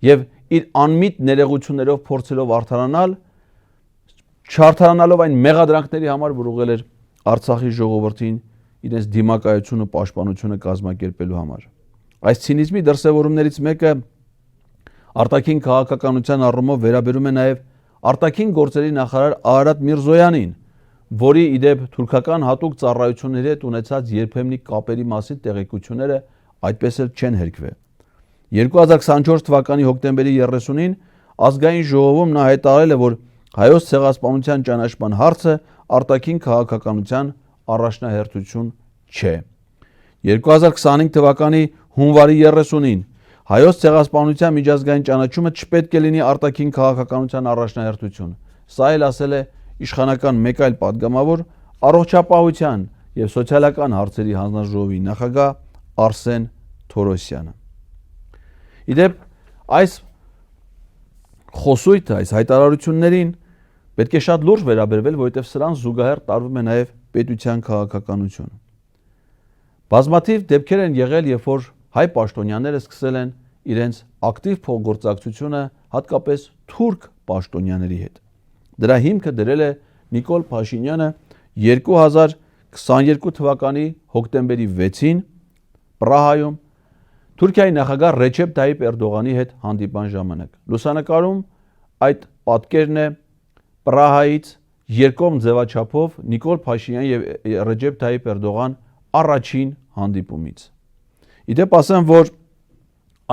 եւ իր անմիտ ներողություններով փորձելով արդարանալ, չարդարանալով այն մեղադրանքների համար, որ ուղղել էր Արցախի ժողովրդին իրենց դիմակայությունը, պաշտպանությունը կազմակերպելու համար։ Այս ցինիզմի դրսևորումներից մեկը արտաքին քաղաքականության առումով վերաբերում է նաև արտաքին գործերի նախարար Արարատ Միրզոյանին, որի իդեպ թուրքական հատուկ ծառայությունների հետ ունեցած երբեմնի կապերի մասին տեղեկությունները այդպես էլ չեն հերկվել։ 2024 թվականի հոկտեմբերի 30-ին ազգային ժողովում նա հայտարարել է, որ հայոց ցեղասպանության ճանաչման հարցը արտաքին քաղաքականության առաջնահերթություն չէ։ 2025 թվականի հունվարի 30-ին Հայոց ցեղասպանության միջազգային ճանաչումը չպետք է լինի արտաքին քաղաքականության առաջնահերթություն։ Սա էլ ասել է իշխանական մեկ այլ падգամավոր առողջապահության եւ սոցիալական հարցերի հանձնաժողովի նախագահ Արսեն Թորոսյանը։ Իդեպ այս խոսույթը, այս հայտարարություններին պետք է շատ լուրջ վերաբերվել, որովհետև սրան զուգահեռ տարվում է նաև պետության քաղաքականությունը։ Բազմաթիվ դեպքեր են եղել, երբ որ հայ պաշտոնյաները սկսել են իրենց ակտիվ փոխգործակցությունը հատկապես թուրք պաշտոնյաների հետ։ Դրա հիմքը դրել է Նիկոլ Փաշինյանը 2022 թվականի հոկտեմբերի 6-ին Պրահայում Թուրքիայի նախագահ Ռեջեփ Թայիփ Էրդողանի հետ հանդիպման ժամանակ։ Լուսանկարում այդ պատկերն է Պրահայից երկկողմ ձևաչափով Նիկոլ Փաշինյան եւ Ռեջեփ Թայիփ Էրդողան առաջին հանդիպումից։ Իդեպ ասեմ, որ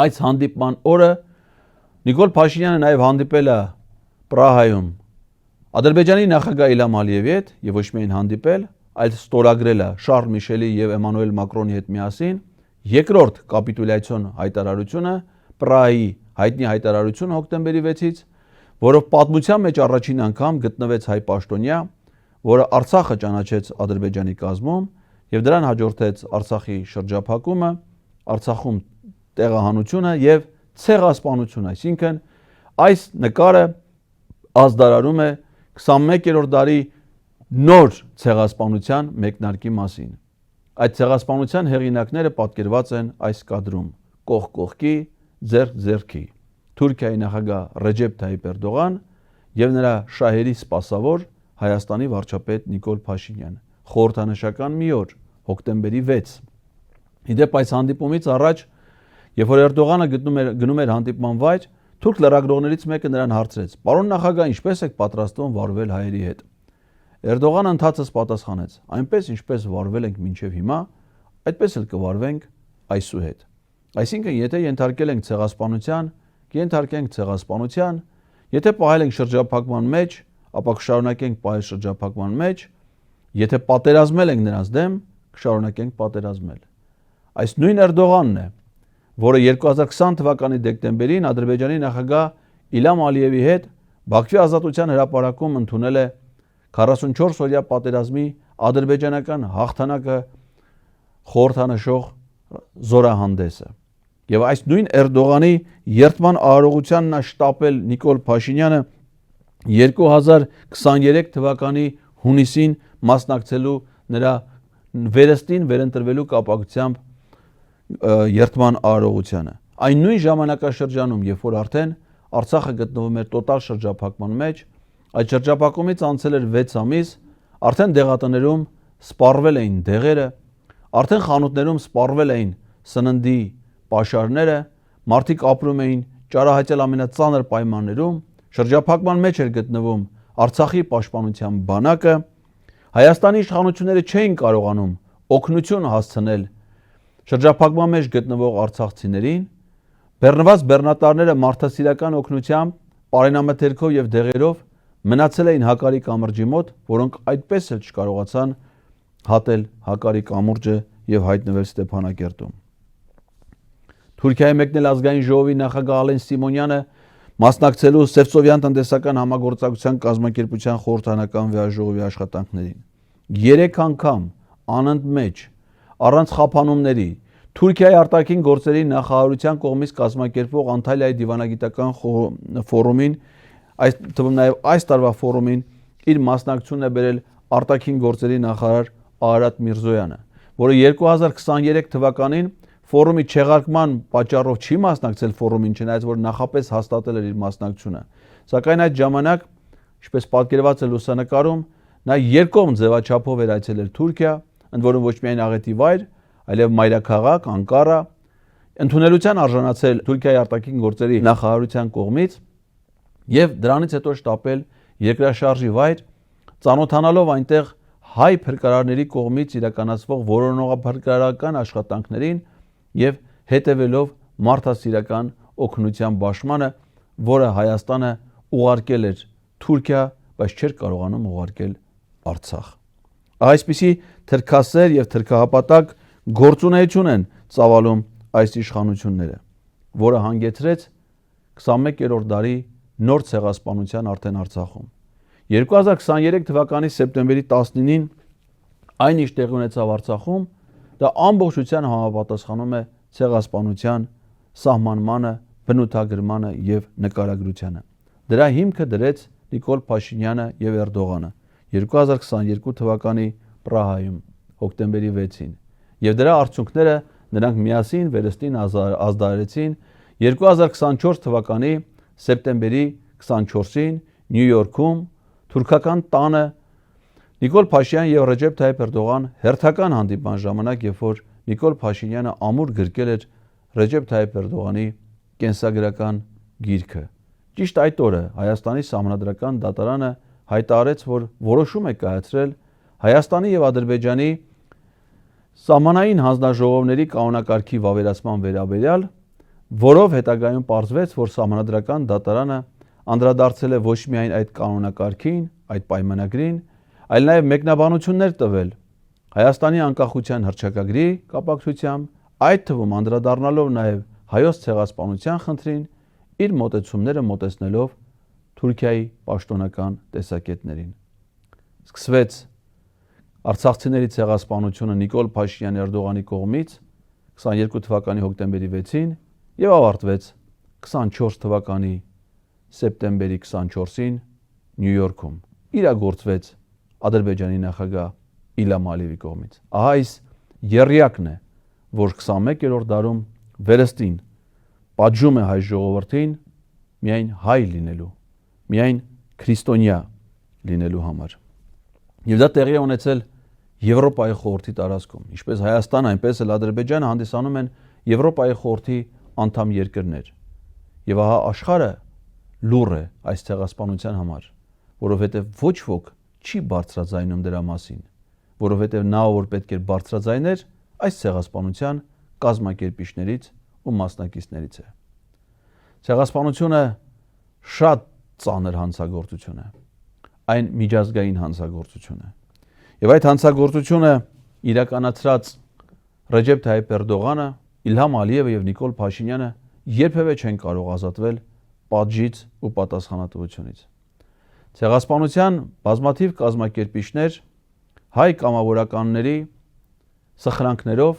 այս հանդիպման օրը Նիկոլ Փաշինյանը նաև հանդիպել է Պրահայում Ադրբեջանի նախագահ Իլհամ Ալիևի հետ եւ ոչ միայն հանդիպել, այլ ստորագրել է Շարլ Միշելի եւ Էմանուել Մակրոնի հետ միասին երկրորդ կապիտուլյացիոն հայտարարությունը Պրահայի հայտնի հայտարարությունը հոկտեմբերի 6-ից, որով պատմության մեջ առաջին անգամ գտնվեց հայ պաշտոնյա, որը Արցախը ճանաչեց Ադրբեջանի կազմում եւ դրան հաջորդեց Արցախի շրջափակումը, Արցախում տեղահանությունը եւ ցեղասպանությունը, այսինքն այս նկարը ազդարարում է 21-րդ դարի նոր ցեղասպանության մեկնարկի մասին։ Այդ ցեղասպանության հեղինակները պատկերված են այս կադրում՝ կողք կողքի, ձեռք ձեռքի։ Թուրքիայի նախագահ Ռեջեփ Թայիփ Էրդողան եւ նրա շահերի սպասավոր Հայաստանի վարչապետ Նիկոլ Փաշինյանը։ Խորհրդանշական մի օր, հոկտեմբերի 6։ Իդեպ այս հանդիպումից առաջ, երբ որ Էրդողանը գնում էր հանդիպման վայր, թուրք լրագրողներից մեկը նրան հարցրեց. «Պարոն նախագահ, ինչպես եք պատրաստվում վարվել հայերի հետ»։ Էրդողանը ընդհանրապես պատասխանեց. «Այնպես ինչպես վարվել ենք մինչև հիմա, այդպես էլ կվարվենք այսուհետ»։ Այսինքն, եթե ենթարկել ենք ցեղասպանության, կենթարկենք ցեղասպանության, եթե պահել ենք շրջափակման մեջ, ապա կշարունակենք պահել շրջափակման մեջ, եթե պատերազմել ենք նրանց դեմ, կշարունակենք պատերազմել։ Այս նույն Էրդողանն է, որը 2020 թվականի դեկտեմբերին Ադրբեջանի նախագահ Իլհամ Ալիևի հետ Բաքվի ազատության հրապարակում ընդունել է 44-օրյա պատերազմի ադրբեջանական հաղթանակը խորհրդանշող զորահանդեսը։ Եվ այս նույն Էրդողանի երդման արարողությանն է շտապել Նիկոլ Փաշինյանը 2023 թվականի հունիսին մասնակցելու նրա վերստին վերընտրվելու կապակցությամբ երդման արարողությանը։ Այն նույն ժամանակաշրջանում, երբ որ արդեն Արցախը գտնվում էր տոտալ շրջափակման մեջ, այդ շրջափակումից անցել էր 6 ամիս, արդեն դեղատներում սպառվել էին դեղերը, արդեն խանութներում սպառվել էին սննդի պաշարները, մարդիկ ապրում էին ճարահայտել ամենածանր պայմաններում, շրջափակման մեջ էր գտնվում Արցախի պաշտպանության բանակը, Հայաստանի իշխանությունները չէին կարողանում օգնություն հասցնել շրջափակման մեջ գտնվող արցախցիներին, բեռնված բեռնատարները մարդասիրական օգնությամբ, պարենամթերքով եւ դեղերով մնացել էին Հակարի կամրջի մոտ, որոնք այդպես էլ չկարողացան հատել Հակարի կամուրջը եւ հայտնվել Ստեփանակերտում։ Թուրքիայի մեկնել ազգային ժողովի նախագահ Ալեն Սիմոնյանը մասնակցելու Սևծովյան տնտեսական համագործակցության կազմակերպության խորհրդանական վեաժողովի աշխատանքներին։ 3 անգամ անընդմեջ առանց խափանումների Թուրքիայի արտաքին գործերի նախարարության կողմից կազմակերպվող Անտալիայի դիվանագիտական ֆորումին, այս թվում նաև այս տարվա ֆորումին իր մասնակցությունն է բերել արտաքին գործերի նախարար Արարատ Միրզոյանը, որը 2023 թվականին ֆորումի չեղարկման պատճառով չի մասնակցել ֆորումին, չնայած որ նախապես հաստատել էր իր մասնակցությունը, սակայն այդ ժամանակ, ինչպես պատկերված է լուսանկարում, նա երկկողմ ձևաչափով էր այցելել Թուրքիա, ընդ որում ոչ միայն աղետի վայր, այլև մայրաքաղաք Անկարա, ընդունելության արժանացել Թուրքիայի արտաքին գործերի նախարարության կողմից եւ դրանից հետո շտապել երկրաշարժի վայր, ծանոթանալով այնտեղ հայ փրկարարների կողմից իրականացվող որոնողափրկարարական աշխատանքներին եւ հետևելով մարդասիրական օգնության բաշխմանը, որը Հայաստանը ուղարկել էր Թուրքիա, բայց չէր կարողանում ուղարկել Արցախ։ Այսպիսի թրքասեր եւ թրքահապատակ գործունեություն են ծավալում այս իշխանությունները։ որը հանգեցրեց 21-րդ դարի նոր ցեղասպանության արդեն Արցախում։ 2023 թվականի սեպտեմբերի 19-ին այն ինչ տեղի ունեցավ Արցախում, դա ամբողջությամբ համապատասխանում է ցեղասպանության սահմանմանը, բնութագրմանը եւ նկարագրությանը։ Դրա հիմքը դրեց Նիկոլ Փաշինյանը եւ Էրդողանը 2022 թվականի Պրահայում հոկտեմբերի 6-ին եւ դրա արդյունքները նրանք միասին վերստին ազդարեցին 2024 թվականի սեպտեմբերի 24-ին Նյու Յորքում թուրքական տանը Նիկոլ Փաշինյան եւ Ռեջեփ Թայիփ Էրդողան հերթական հանդիպման ժամանակ, երբ որ Նիկոլ Փաշինյանը ամուր գրկել էր Ռեջեփ Թայիփ Էրդողանի կենսագրական գիրքը։ Ճիշտ այդ օրը Հայաստանի Սահմանադրական դատարանը հայտարարեց, որ որոշում է կայացրել Հայաստանի եւ Ադրբեջանի սահմանային հանձնաժողովների կանոնակարգի վավերացման վերաբերյալ, որով հետագայում պարզվեց, որ Սահմանադրական դատարանը անդրադարձել է ոչ միայն այդ կանոնակարգին, այդ պայմանագրին, այլ նաև մեկնաբանություններ տվել Հայաստանի անկախության հռչակագրի կապակցությամբ, այդ թվում անդրադառնալով նաև հայոց ցեղասպանության խնդրին, իր մոտեցումները մոտեցնելով Թուրքիայի պաշտոնական տեսակետներին։ Սկսվեց արցախցիների ցեղասպանությունը Նիկոլ Փաշինյան Էրդողանի կողմից 22 թվականի հոկտեմբերի 6-ին եւ ավարտվեց 24 թվականի սեպտեմբերի 24-ին Նյու Յորքում։ Իրագործվեց Ադրբեջանի նախագահ Իլհամ Ալիևի կողմից։ Ահա այս եռյակն է, որ 21-րդ դարում վերստին պատժում է հայ ժողովրդին միայն հայ լինելու, միայն քրիստոնյա լինելու համար։ Եվ դա տեղի է ունեցել Եվրոպայի խորհրդի տարածքում, ինչպես Հայաստանը, այնպես էլ Ադրբեջանը հանդիսանում են Եվրոպայի խորհրդի անդամ երկրներ։ Եվ ահա աշխարհը լուռ է այս ցեղասպանության համար, որովհետև ոչ ոք չի բարձրաձայնում դրա մասին, որովհետև նա, որ պետք էր բարձրաձայներ, այս ցեղասպանության կազմակերպիչներից ու մասնակիցներից է։ Ցեղասպանությունը շատ ծանր հանցագործություն է, այն միջազգային հանցագործություն է։ Եվ այդ հանցագործությունը իրականացրած Ռեջեփ Թայիփ Էրդողանը, Իլհամ Ալիևը եւ Նիկոլ Փաշինյանը երբևէ չեն կարող ազատվել պատժից ու պատասխանատվությունից։ Ցեղասպանության բազմաթիվ կազմակերպիչներ հայ կամավորականների սխրանքներով,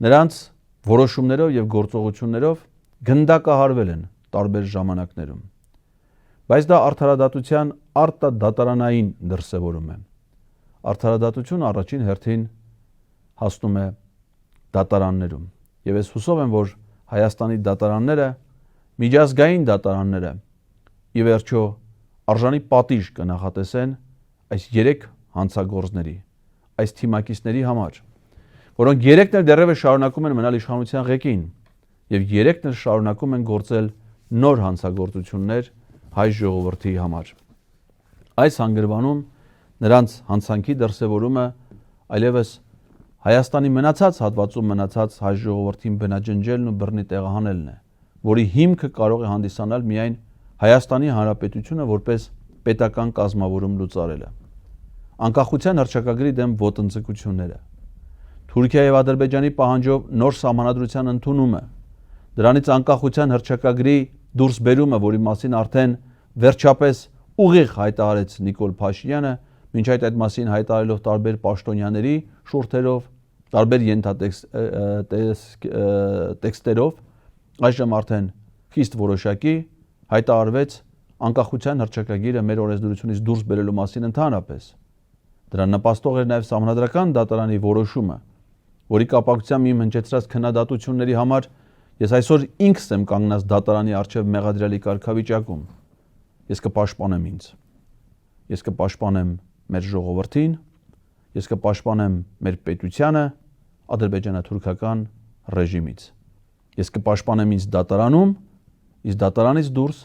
նրանց որոշումներով եւ գործողություններով գնդակահարվել են տարբեր ժամանակներում։ Բայց դա արդարադատության արտադատարանային դրսևորում է։ Արդարադատությունը առաջին հերթին հասնում է դատարաններում։ Եվ ես հուսով եմ, որ Հայաստանի դատարանները, միջազգային դատարանները ի վերջո արժանի պատիժ կնախատեսեն այս 3 հանցագործների, այս թիմակիցների համար, որոնք 3-ն էլ դեռևս շարունակում են մնալ իշխանության ղեկին եւ 3-ն էլ շարունակում են գործել նոր հանցագործություններ հայ ժողովրդի համար։ Այս հանգրվանում նրանց հանցանքի դրսևորումը այլևս Հայաստանի մնացած հատվածում մնացած հայ ժողովրդին բնաջնջելն ու բռնի տեղահանելն է, որի հիմքը կարող է հանդիսանալ միայն Հայաստանի Հանրապետությունը որպես պետական կազմավորում լուծարելը։ Անկախության հռչակագրի դեմ ոտնձգությունները, Թուրքիայի եւ Ադրբեջանի պահանջով նոր սահմանադրության ընդունումը, դրանից անկախության հռչակագրի դուրս բերումը, որի մասին արդեն վերջապես ուղիղ հայտարարեց Նիկոլ Փաշինյանը, մինչ այդ մասին հայտարարելով տարբեր պաշտոնյաների շուրթերով, տարբեր տեքստերով, այժմ արդեն խիստ որոշակի հայտարարվեց անկախության հռչակագիրը մեր օրենսդրությունից դուրս բերելու մասին ընդհանրապես։ Դրան նպաստող էր նաև Սահմանադրական դատարանի որոշումը, որի կապակցությամբ իմ հնչեցրած քննադատությունների համար ես այսօր ինքս եմ կանգնած դատարանի առջև մեղադրյալի կարգավիճակում։ Ես կպաշտպանեմ ինձ։ Ես կպաշտպանեմ մեր ժողովրդին, ես կպաշտպանեմ մեր պետությանը ադրբեջանա-թուրքական ռեժիմից։ Ես կպաշտպանեմ ինձ դատարանում, իսկ դատարանից դուրս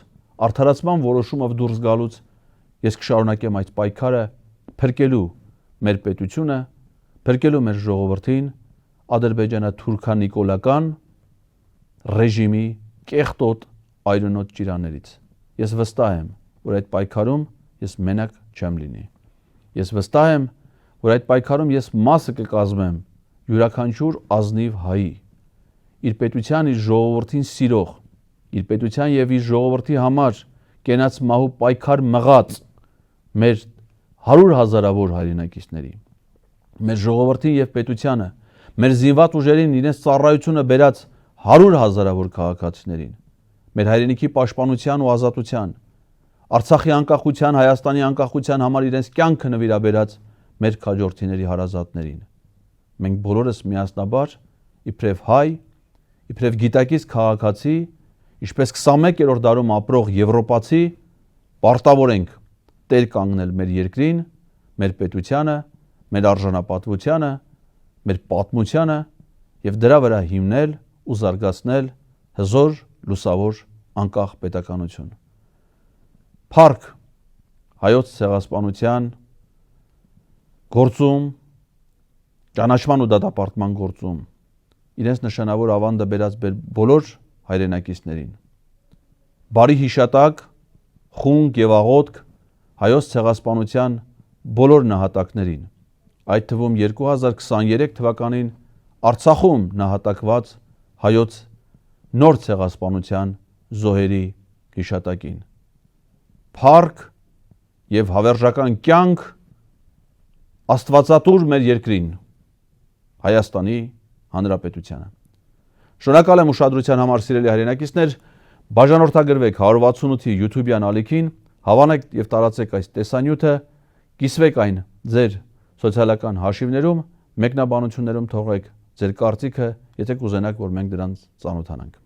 արդարացման որոշումով դուրս գալուց ես կշարունակեմ այդ պայքարը փրկելու մեր պետությունը, փրկելու մեր ժողովրդին ադրբեջանա-թուրքա-նիկոլական ռեժիմի կեղտոտ այրոնոտ ճիրաններից։ Ես վստահ եմ, որ այդ պայքարում ես մենակ չեմ լինի։ Ես վստահ եմ, որ այդ պայքարում ես մասը կկազմեմ յուրաքանչյուր ազնիվ հայի, իր պետության, իր ժողովրդին սիրող, իր պետության եւ իր ժողովրդի համար կենաց մահու պայքար մղած մեր 100,000-ավոր հայրենակիցների, մեր ժողովրդին եւ պետությանը, մեր զինված ուժերին իրենց ծառայությունը բերած 100,000-ավոր քաղաքացիներին, մեր հայրենիքի պաշտպանության ու ազատության, Արցախի անկախության, Հայաստանի անկախության համար իրենց կյանքը նվիրաբերած մեր քաջորդիների հարազատներին։ Մենք բոլորս միասնաբար, իբրև հայ, իբրև գիտակից քաղաքացի, ինչպես 21-րդ դարում ապրող եվրոպացի, պարտավոր ենք տեր կանգնել մեր երկրին, մեր պետությանը, մեր արժանապատվությանը, մեր պատմությանը եւ դրա վրա հիմնել ու զարգացնել հզոր, լուսավոր, անկախ պետականություն։ Փառք հայոց ցեղասպանության գործում, ճանաչման ու դատապարտման գործում իրենց նշանավոր ավանդը բերած բոլոր հայրենակիցներին։ Բարի հիշատակ, խունգ եւ աղոթք հայոց ցեղասպանության բոլոր նահատակներին, այդ թվում 2023 թվականին Արցախում նահատակված հայոց նոր ցեղասպանության զոհերի հիշատակին։ Փառք եւ հավերժական կյանք Աստվածատուր մեր երկրին, Հայաստանի Հանրապետությանը։ Շնորհակալ եմ ուշադրության համար, սիրելի հայրենակիցներ, բաժանորդագրվեք 168-ի YouTube-յան ալիքին, հավանեք եւ տարածեք այս տեսանյութը, կիսվեք այն ձեր սոցիալական հաշիվներում, մեկնաբանություններում թողեք ձեր կարծիքը, եթե կուզենաք, որ մենք դրանց ծանոթանանք։